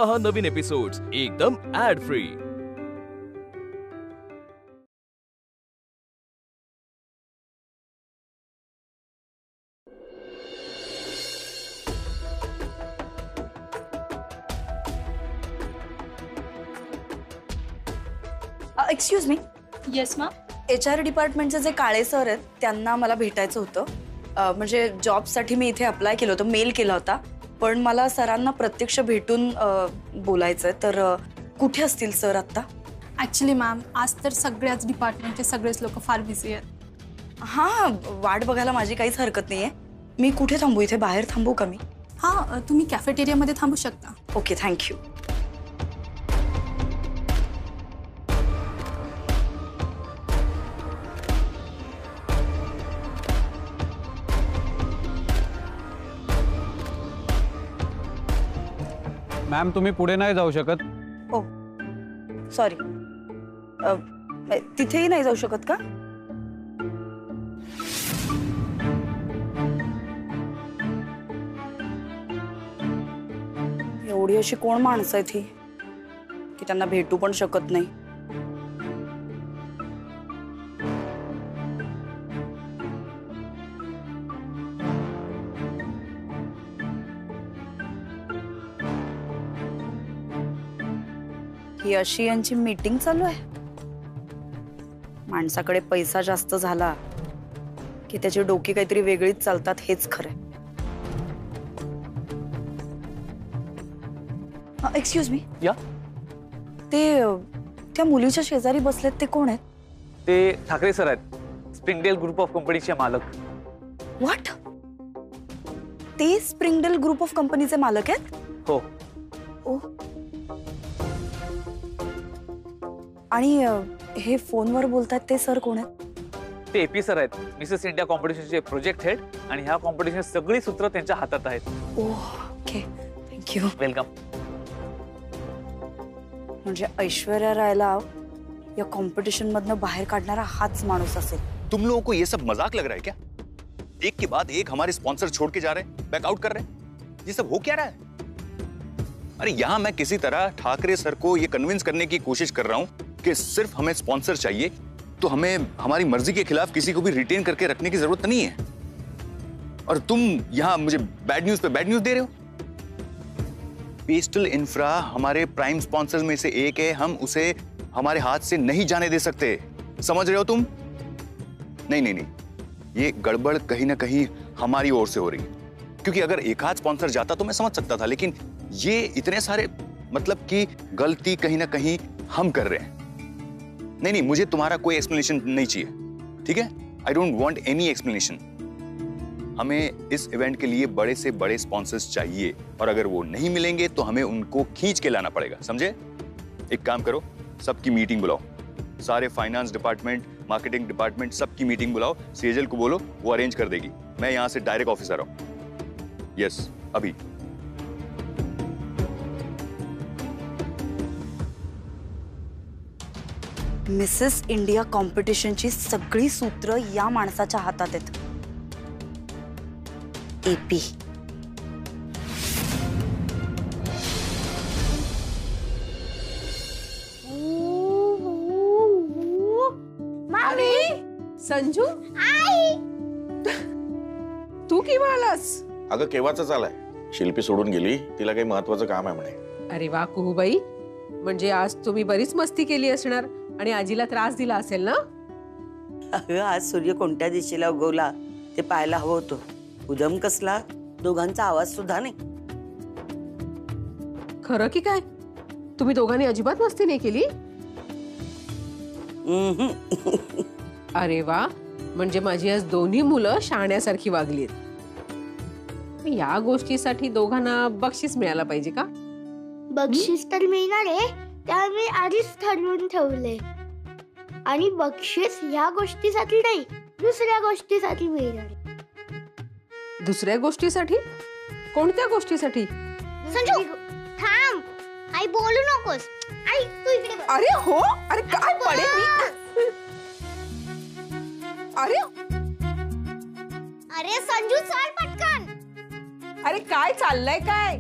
पहा नवीन एपिसोड्स एकदम ad free. Excuse me. Yes ma'am. HR डिपार्टमेंटचे जे काळे सर आहेत त्यांना मला भेटायचं होतं। म्हणजे जॉबसाठी मी इथे अप्लाय केलं होतं, मेल केला होता, पण मला सरांना प्रत्यक्ष भेटून बोलायचं आहे। तर कुठे असतील सर आता? ॲक्च्युली मॅम आज तर सगळ्याच डिपार्टमेंटचे सगळेच लोक फार बिझी आहेत। हां, वाट बघायला माझी काहीच हरकत नाही आहे। मी कुठे थांबू? इथे बाहेर थांबू का मी? हां, तुम्ही कॅफेटेरियामध्ये थांबू शकता। Okay, thank you. मॅम तुम्ही पुढे नाही जाऊ शकत? ओ सॉरी, तिथेही नाही जाऊ शकत का? एवढी अशी कोण माणसं आहेत ही की त्यांना भेटू पण शकत नाही? ही अशी यांची मीटिंग चालू आहे। माणसाकडे पैसा जास्त झाला की त्याची डोकी काहीतरी वेगळीच चालतात, हेच खरं। Excuse me. या त्या मुलीच्या शेजारी बसलेत ते कोण आहेत? ते ठाकरे सर आहेत, स्प्रिंगडेल ग्रुप ऑफ कंपनीचे मालक। व्हॉट? ते स्प्रिंगडेल ग्रुप ऑफ कंपनीचे मालक आहेत? हो। ओ, आणि हे फोनवर बोलतात ते सर कोण आहेत? ते एपी सर आहेत, मिसेस इंडिया कॉम्पिटिशनचे प्रोजेक्ट हेड, आणि ह्या कॉम्पिटिशन सगळी सूत्र त्यांच्या हातात आहेत। Okay, thank you. वेलकम। म्हणजे ऐश्वर्या रायला या कॉम्पिटिशन मधनं बाहेर काढणारा हाच माणूस असेल। तुम लोगों को ये सब मजाक लग रहा है क्या? एक के बाद एक हमारे स्पॉन्सर छोड़ के जा रहे हैं, बैकआउट कर रहे हैं। ये सब हो क्या रहा है? अरे यहाँ मैं किसी तरह ठाकरे सर को ये कन्विंस करने की कोशिश कर रहा हूँ कि सिर्फ हमें स्पॉन्सर चाहिए, तो हमें हमारी मर्जी के खिलाफ किसी को भी रिटेन करके रखने की जरूरत नहीं है। और तुम यहाँ मुझे बैड न्यूज पे बैड न्यूज दे रहे हो। पेस्टल इंफ्रा हमारे प्राइम स्पॉन्सर्स में से एक है, हम उसे हमारे हाथ से नहीं जाने दे सकते, समझ रहे हो तुम? नहीं नहीं नहीं, ये गड़बड़ कहीं ना कहीं हमारी ओर से हो रही है। क्योंकि अगर एक हाथ स्पॉन्सर जाता तो मैं समझ सकता था, लेकिन ये इतने सारे, मतलब कि गलती कहीं ना कहीं हम कर रहे हैं। नहीं नहीं, मुझे तुम्हारा कोई एक्सप्लेनेशन नहीं चाहिए, ठीक है? I don't want any explanation. हमें इस इवेंट के लिए बड़े से बड़े स्पॉन्सर्स चाहिए, और अगर वो नहीं मिलेंगे तो हमें उनको खींच के लाना पड़ेगा, समझे? एक काम करो, सबकी मीटिंग बुलाओ, सारे फाइनेंस डिपार्टमेंट, मार्केटिंग डिपार्टमेंट, सबकी मीटिंग बुलाओ। सेजल को बोलो, वो अरेंज कर देगी। मैं यहाँ से डायरेक्ट ऑफिस आ रहा हूँ। यस, अभी। मिसेस इंडिया कॉम्पिटिशनची सगळी सूत्र या माणसाच्या हातात आहेत। एपी। संजू, आई तू केव्हा आलास? अगं केव्हाच आलाय, शिल्पी सोडून गेली, तिला काही महत्वाचं काम आहे म्हणे। अरे वा कुहूबाई, म्हणजे आज तुम्ही बरीच मस्ती केली असणार आणि आजीला त्रास दिला असेल ना? अगं आज सूर्य कोणत्या दिशेला उगवला ते पाहायला हवं होतं। उदम कसला, दोघांचा आवाज सुद्धा नाही। खरं की काय? तुम्ही दोघांनी अजिबात मस्ती नाही केली? अरे वा, म्हणजे माझी आज दोन्ही मुलं शहाण्यासारखी वागलीत। या गोष्टीसाठी दोघांना बक्षीस मिळायला पाहिजे का? बक्षीस तर मिळणार आहे, त्या मी आधीच ठरवून ठेवले। आणि बक्षीस ह्या गोष्टीसाठी नाही, दुसऱ्या गोष्टीसाठी मिळणार। दुसऱ्या गोष्टीसाठी? कोणत्या गोष्टीसाठी? संजू थांब, आई बोलू नकोस। आई तू इकडे बस। अरे हो, अरे काय पडे मी। अरे अरे संजू चल पटकन। अरे काय चाललंय काय?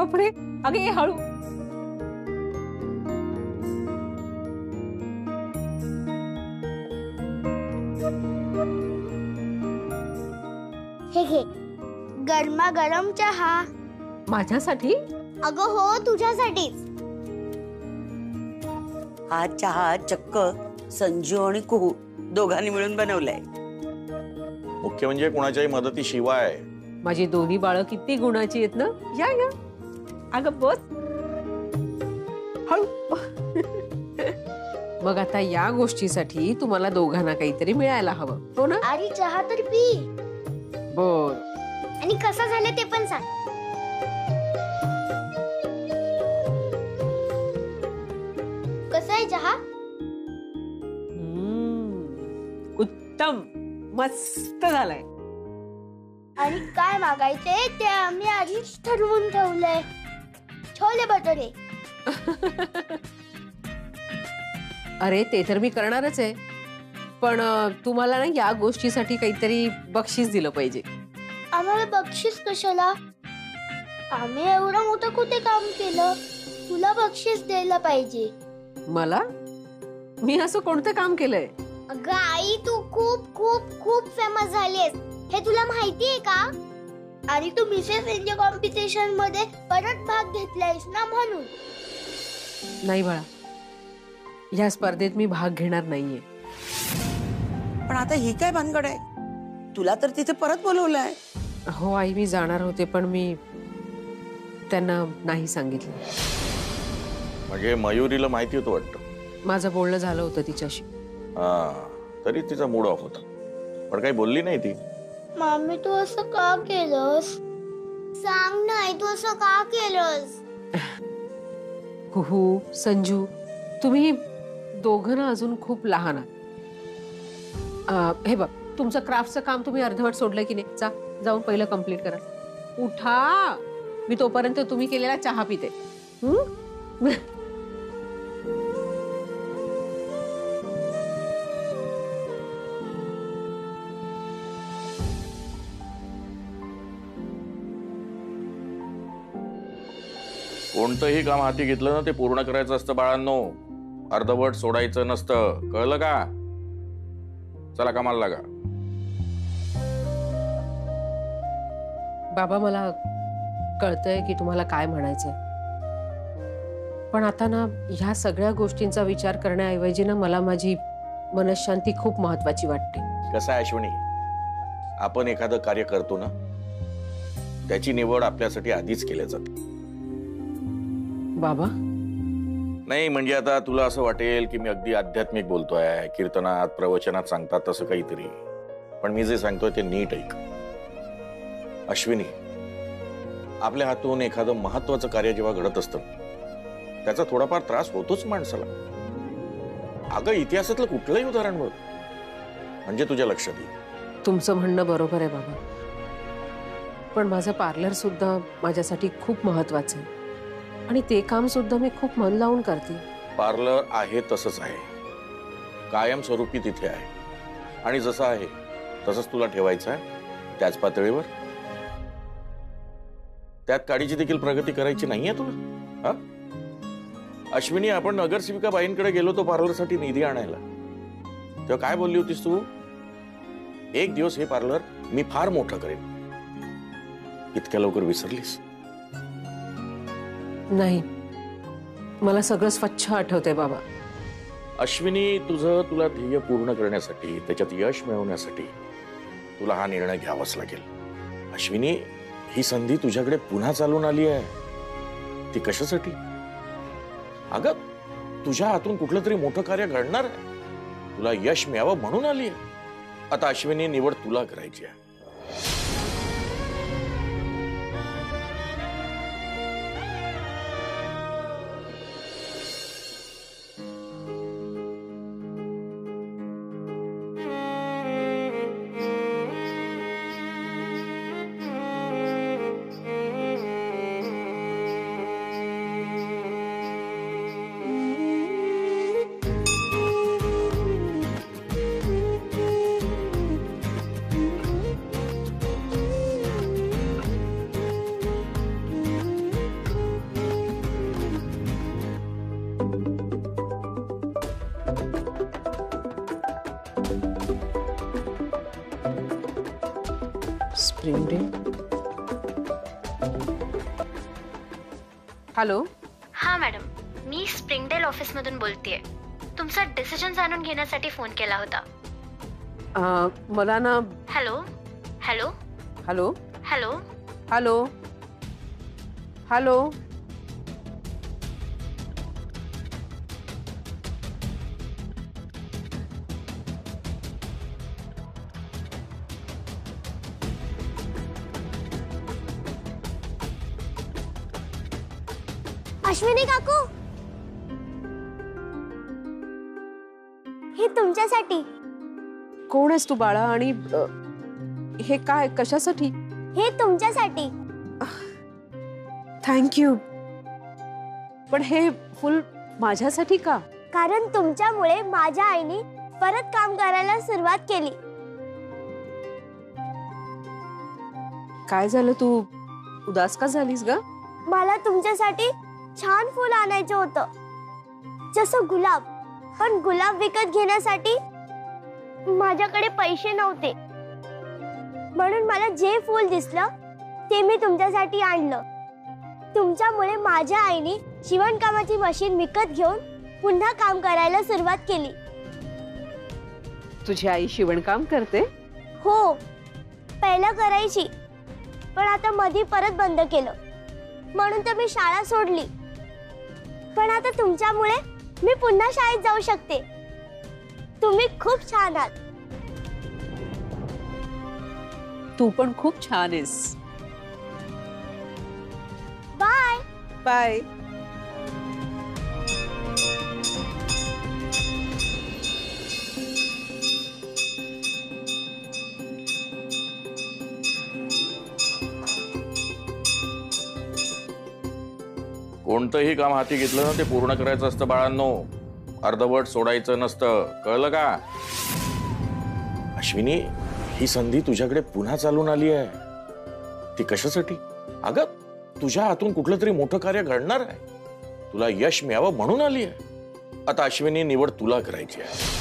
बापरे, अगे ये हळू. हे घे गरमागरम चहा. माझ्यासाठी? अगं हो, तुझ्यासाठीच. हा चहा चक्क संजू आणि कुहू दोघांनी मिळून बनवलाय. मुख्य म्हणजे कुणाच्याही मदतीशिवाय. माझी दोन्ही बाळं किती गुणाची आहेत ना. या या, अगं बस. हळू. मग आता या गोष्टीसाठी तुम्हाला दोघांना काहीतरी मिळायला हवं, हो ना? आणि चहा तर पी. बर. आणि कसं झालं ते पण सांग. कसा आहे चहा? उत्तम, मस्त झालाय. आणि काय मागायचे ते आम्ही आधीच ठरवून ठेवलंय. छोले भटुरे. अरे ते तर मी करणारच आहे, पण तुम्हाला ना या गोष्टीसाठी काहीतरी बक्षीस दिलं पाहिजे. आम्हाला बक्षीस कशाला? आम्ही एवढं मोठं कुठे काम केलं? तुला बक्षीस द्यायला पाहिजे. मला? मी असं कोणतं काम केलंय? अगं आई, तू खूप खूप खूप फेमस झालीस, हे तुला माहितीये का? आणि तू मिसेस इंडिया कॉम्पिटिशन मध्ये परत भाग घेतलायस ना, म्हणून. नाही बाळा, या स्पर्धेत मी भाग घेणार नाहीये. पण आता ही काय भानगड आहे? तुला तर तिथे परत बोलवलंय. हो आई, मी जाणार होते, पण मी त्यांना नाही सांगितलं. म्हणजे मयुरीला माहिती होतं वाटतं. माझं बोलणं झालं होतं तिच्याशी. हा, तरी तिचा मूड ऑफ होता, पण काही बोलली नाही ती. मामी, तू असं का केलंस? सांग नाही, तू असं का केलंस? कुहू, संजू, तुम्ही दोघं ना अजून खूप लहान आहात. हे बघ, तुमचं क्राफ्टचं काम तुम्ही अर्धवट सोडलं की नाही? जाऊन पहिलं कंप्लीट करा. उठा, मी तोपर्यंत तुम्ही केलेला चहा पिते. कोणतंही काम हाती घेतलं ना ते पूर्ण करायचं असतं बाळांनो. अर्धवट सोडायचं नसतं, कळलं का? चला कामाला लागा. बाबा, मला कळतंय की तुम्हाला काय म्हणायचंय, पण आता ना ह्या सगळ्या गोष्टींचा विचार करण्याऐवजी ना मला माझी मनशांती खूप महत्वाची वाटते. कसं आहे अश्विनी, आपण एखादं कार्य करतो ना, त्याची निवड आपल्यासाठी आधीच केली जाते. बाबा, नाही म्हणजे आता तुला असं वाटेल की मी अगदी आध्यात्मिक बोलतोय, कीर्तनात प्रवचनात सांगतात तसं काहीतरी, पण मी जे सांगतोय ते नीट ऐक. अश्विनी, आपल्या हातून एखादं महत्वाचं कार्य जेव्हा घडत असतं त्याचा थोडाफार त्रास होतोच माणसाला. अगं इतिहासातलं कुठलंही उदाहरण बघ, म्हणजे तुझ्या लक्षात येईल. तुमचं म्हणणं बरोबर आहे बाबा, पण माझं पार्लर सुद्धा माझ्यासाठी खूप महत्वाचं आहे आणि ते काम सुद्धा मी खूप मन लावून करते. पार्लर आहे तसंच आहे, कायमस्वरूपी तिथे आहे आणि जसं आहे तसंच तुला ठेवायचं आहे, त्याच पातळीवर. त्यात काडीची देखील प्रगती करायची नाहीये तुला. अश्विनी, आपण नगरसेविका बाईंकडे गेलो तो पार्लरसाठी निधी आणायला, तेव्हा काय बोलली होतीस तू? एक दिवस हे पार्लर मी फार मोठं करेन. इतक्या लवकर विसरलीस? नाही, मला सगळं स्वच्छ आठवतंय बाबा. अश्विनी, तुला ध्येय पूर्ण करण्यासाठी, त्याच्यात यश मिळवण्यासाठी तुला हा निर्णय घ्यावाच लागेल. अश्विनी, ही संधी तुझ्याकडे पुन्हा चालून आली आहे. ती कशासाठी? अगं, तुझ्या हातून कुठलं तरी मोठं कार्य घडणार आहे, तुला यश मिळावं म्हणून आली आहे. आता अश्विनी, निवड तुला करायची आहे. हॅलो. हा मॅडम, मी स्प्रिंगडेल ऑफिसमधून बोलतेय. तुमचा डिसिजन जाणून घेण्यासाठी फोन केला होता. मला ना. Hello hello hello hello hello hello. Ashwini काकू, हे तुमच्यासाठी. कोण आहेस तू बाळा? आणि हे काय, कशासाठी? हे तुमच्यासाठी. थँक्यू. पण हे फुल माझ्यासाठी का? कारण तुमच्यामुळे माझ्या आईने परत काम करायला सुरुवात केली. काय झालं, तू उदास का झालीस ग? मला तुमच्यासाठी छान फुल आणायचं होतं, जसं गुलाब. पण गुलाब विकत घेण्यासाठी माझ्याकडे पैसे नव्हते, म्हणून मला जे फूल दिसलं ते मी तुमच्यासाठी आणलं. तुमच्यामुळे माझ्या आईने शिवणकामाची मशीन विकत घेऊन पुन्हा काम करायला सुरुवात केली. तुझी आई शिवणकाम करते? हो, पहिलं करायची, पण आता मधी परत बंद केलं, म्हणून तर मी शाळा सोडली. पण आता तुमच्यामुळे मी पुन्हा शाळेत जाऊ शकते. तुम्ही खूप छान आहात. तू पण खूप छान आहेस. Bye bye. कोणतंही काम हाती घेतलं ना ते पूर्ण करायचं असतं बाळांनो, अर्धवट सोडायचं नसतं, कळलं का? अश्विनी, ही संधी तुझ्याकडे पुन्हा चालून आली आहे. ती कशासाठी? अगं, तुझ्या हातून कुठलं तरी मोठं कार्य घडणार आहे, तुला यश मिळावं म्हणून आली आहे. आता अश्विनी, निवड तुला करायची आहे.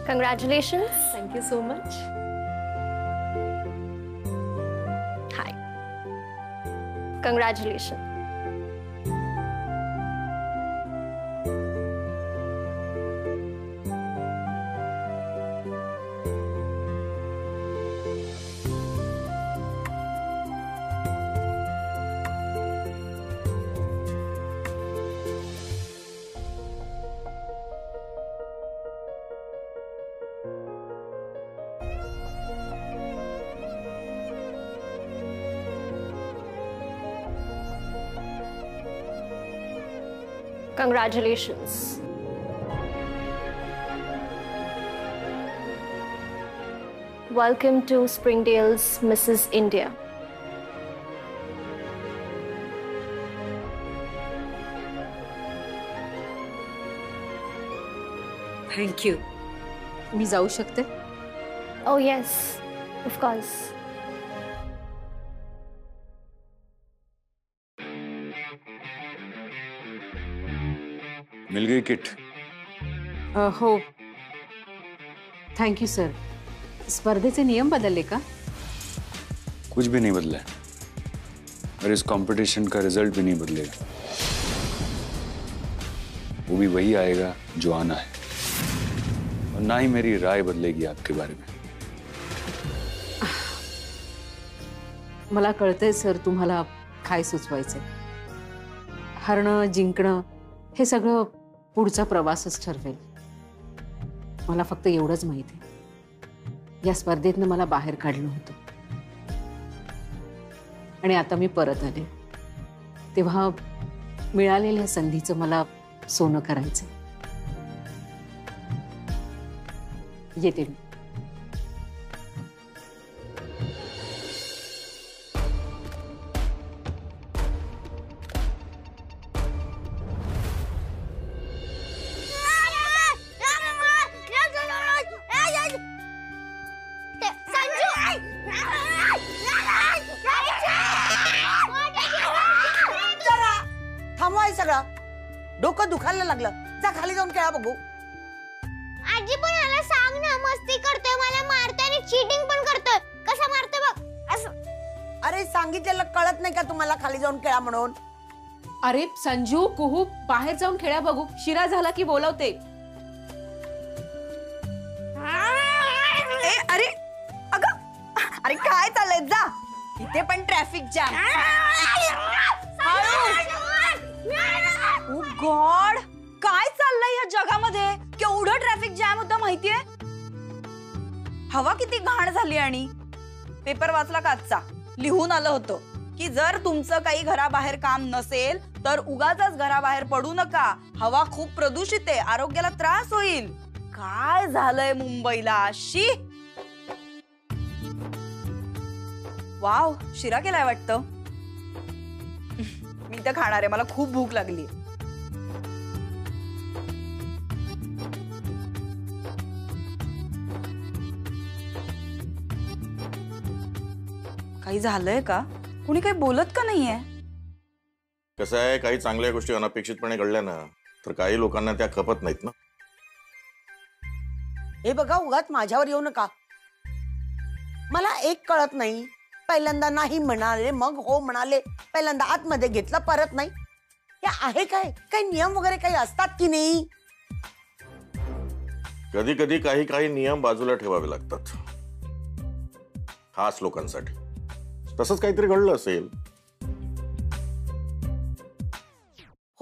Congratulations. Thank you so much. Hi. Congratulations. Congratulations. Welcome to Springdale's Mrs. India. Thank you. मी जाऊ शकते? Oh yes, of course. मिल गई किट? हो. Thank you sir. स्पर्धेचे नियम बदलले का? कुछ भी नहीं बदला है और इस कंपटीशन का रिजल्ट भी नहीं बदलेगा. वो भी वही आएगा जो आना है, और ना ही मेरी राय बदलेगी आपके बारे में. मला कळतंय सर तुम्हाला काय सुचवायचंय. हरणं जिंकणं हे सगळं पुढचा प्रवासच ठरवेल. मला फक्त एवढंच माहित आहे, या स्पर्धेतनं मला बाहेर काढलं होतं आणि आता मी परत आले, तेव्हा मिळालेल्या संधीचं मला सोनं करायचंय. येते मी. डोकं दुखायला लागलं. जा खाली जाऊन खेळा बघू. आजी पण मला सांग ना, मस्ती करतोय, मला मारतोय आणि चीटिंग पण करतोय. कसं मारतोय बघ असं. अरे सांगितलेलं कळत नाही का तुम्हाला खाली जाऊन खेळा म्हणून? अरे संजू, कुहू, बाहेर जाऊन खेळा बघू. शिरा झाला की बोलवते. अरे अगं, अरे काय चाललंय? जा, इथे पण ट्रॅफिक जॅम. ओ गॉड, काय चाललंय या जगामध्ये? केवढं ट्रॅफिक जॅम होतं माहितीये? हवा किती घाण झाली. आणि पेपर वाचला का आजचा? लिहून आलं होतं की जर तुमचं काही घराबाहेर काम नसेल तर उगाचच घराबाहेर पडू नका. हवा खूप प्रदूषित आहे, आरोग्याला त्रास होईल. काय झालंय मुंबईला? शी. वाव, शिरा केलाय वाटतं. मी तर खाणार आहे, मला खूप भूक लागली. काही झालंय का? कुणी काही बोलत का नाहीये? कसं आहे, काही चांगल्या गोष्टी अनपेक्षितपणे घडल्या ना तर काही लोकांना त्या खपत नाहीत ना. हे बघा, उगाच माझ्यावर येऊ नका. मला एक कळत नाही. पहिल्यांदा नाही म्हणाले, मग हो म्हणाले. पहिल्यांदा आतमध्ये घेतलं, परत नाही. हे आहे काय? काही नियम वगैरे काही असतात की नाही? कधी कधी काही काही नियम बाजूला ठेवावे लागतात, खास लोकांसाठी. तसंच काहीतरी घडलं असेल.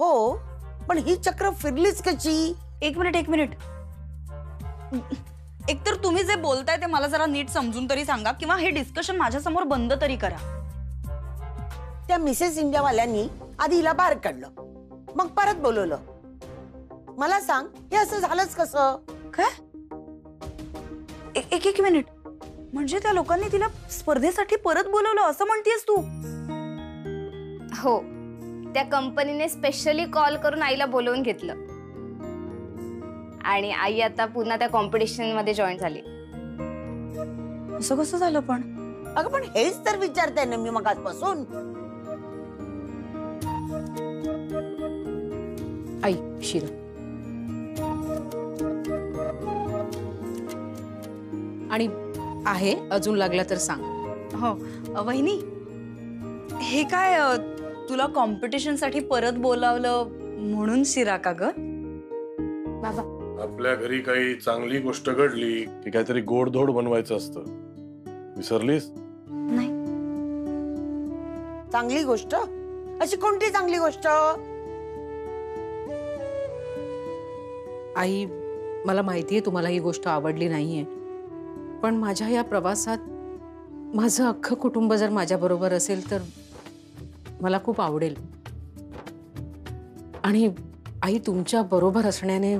हो, पण ही चक्र फिरलीच कशी? एक मिनिट. एकतर तुम्ही जे बोलताय ते मला जरा नीट समजून तरी सांगा, किंवा हे डिस्कशन माझ्या समोर बंद तरी करा. त्या मिसेस इंडियावाल्यांनी आधी हिला बाहेर काढलं, मग परत बोलवलं. मला सांग, हे असं झालंच कसं? काय? एक मिनिट. म्हणजे त्या लोकांनी तिला स्पर्धेसाठी परत बोलवलं असं म्हणतेस तू? हो, त्या कंपनीने स्पेशली कॉल करून आईला बोलवून घेतलं आणि आई आता पुन्हा त्या कॉम्पिटिशन मध्ये जॉईन झाली. असं कसं झालं पण? अगं पण हेच तर विचारते ना मी मगाचपासून. आई, शिरा. आणि आहे, अजून लागला तर सांग. हो वहिनी, हे काय तुला कॉम्पिटिशन साठी परत बोलावलं म्हणून शिरा का ग? बाबा, आपल्या घरी काही चांगली गोष्ट घडली की काहीतरी गोडधोड बनवायचं असतं. विसरलीस? नाही. चांगली गोष्ट? अशी कोणती चांगली गोष्ट? आई, मला माहितीये तुम्हाला ही गोष्ट आवडली नाहीये, पण माझ्या या प्रवासात माझं अख्खं कुटुंब जर माझ्या बरोबर असेल तर मला खूप आवडेल. आणि आई, तुमच्या बरोबर असण्याने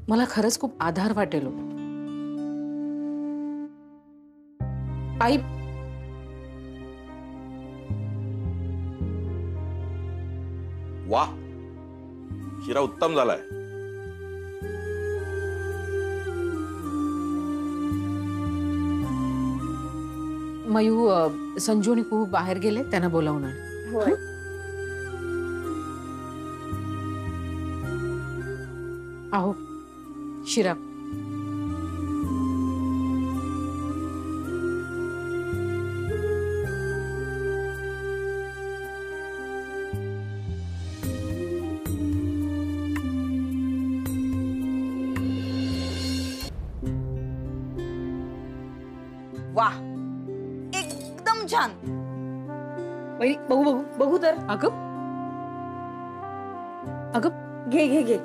मला खरंच खूप आधार वाटेल. आई, वा, शिरा उत्तम झालाय. मयू, संजू आणि कुहू बाहेर गेले, त्यांना बोलावून आण. आहो, शिरा. वाह, एकदम छान. बघू तर. अगं घे.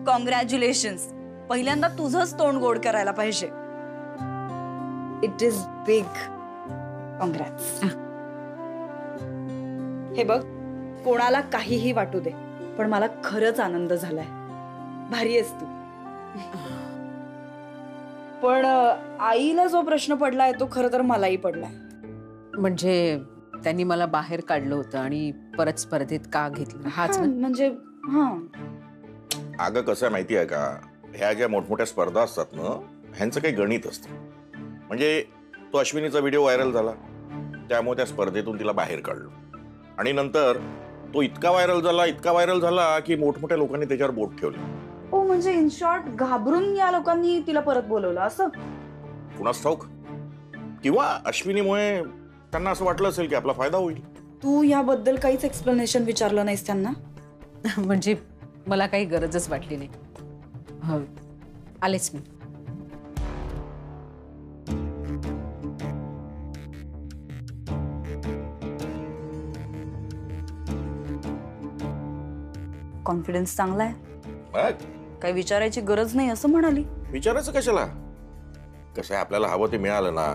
कॉंग्रॅच्युलेशन्स. पहिल्यांदा तुझंच तोंड गोड करायला पाहिजे. It is big. कॉंग्रॅट्स. हे बघ, कोणाला काहीही वाटू दे, पण मला खरंच आनंद झालाय. भारी आहेस तू. पण आईला जो प्रश्न पडलाय तो खरं तर मलाही पडलाय. म्हणजे त्यांनी मला बाहेर काढलं होतं आणि परत स्पर्धेत का घेतलं, हाच ना? म्हणजे अगं कसं आहे माहिती आहे का, ह्या ज्या मोठमोठ्या स्पर्धा असतात ना, ह्यांचं काही गणित असतं. म्हणजे तो अश्विनीचा व्हिडिओ व्हायरल झाला, त्यामुळे त्या स्पर्धेतून तिला बाहेर काढलं आणि नंतर तो इतका व्हायरल झाला की मोठमोठ्या लोकांनी त्याच्यावर बोट ठेवले. ओ म्हणजे इन शॉर्ट घाबरून या लोकांनी तिला परत बोलवलं असं? कुणास ठाऊक, किंवा अश्विनीमुळे त्यांना असं वाटलं असेल की आपला फायदा होईल. तू याबद्दल काहीच एक्सप्लेनेशन विचारलं नाहीस त्यांना? म्हणजे मला काही गरजच वाटली नाही. आलेच मी. कॉन्फिडन्स चांगला आहे, मग काही विचारायची गरज नाही असं म्हणाली. विचारायचं कशाला? कसं आहे, आपल्याला हवं ते मिळालं ना,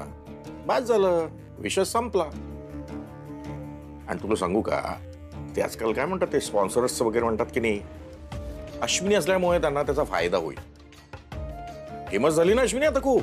बस झालं, विषय संपला. आणि तुला सांगू का, ते आजकाल काय म्हणतात, ते स्पॉन्सर्स वगैरे म्हणतात की नाही, अश्विनी असल्यामुळे त्यांना त्याचा फायदा होईल. फेमस झाली ना अश्विनी आता खूप.